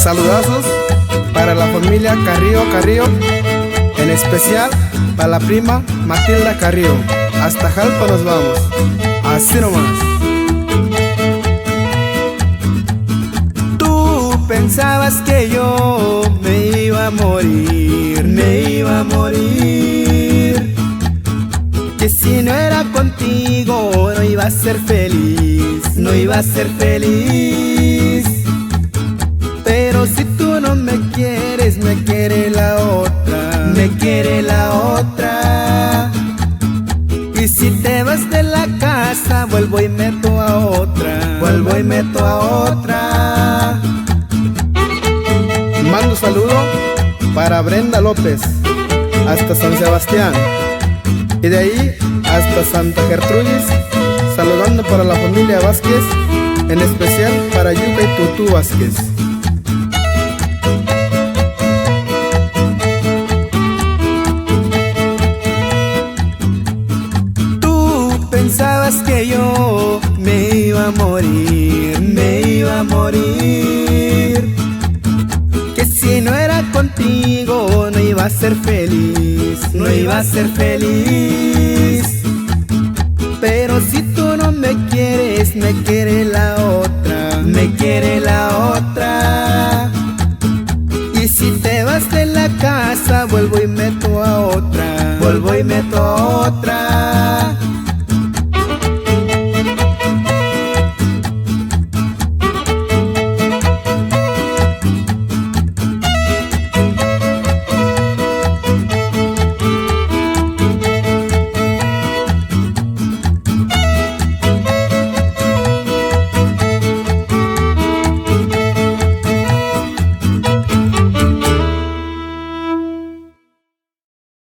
Saludazos para la familia Carrillo, en especial para la prima Matilda Carrillo. Hasta Jalpa nos vamos, así nomás. Tú pensabas que yo me iba a morir, que si no era contigo no iba a ser feliz, Pero si tú no me quieres, me quiere la otra, Y si te vas de la casa, vuelvo y meto a otra, Mando saludo para Brenda López hasta San Sebastián, y de ahí hasta Santa Gertrudis, saludando para la familia Vázquez, en especial para Yuka y Tutu Vázquez. Tú pensabas que yo me iba a morir, que si no era contigo no iba a ser feliz, Pero si tú no me quieres, me quiere la otra, Y si te vas de la casa, vuelvo y meto a otra,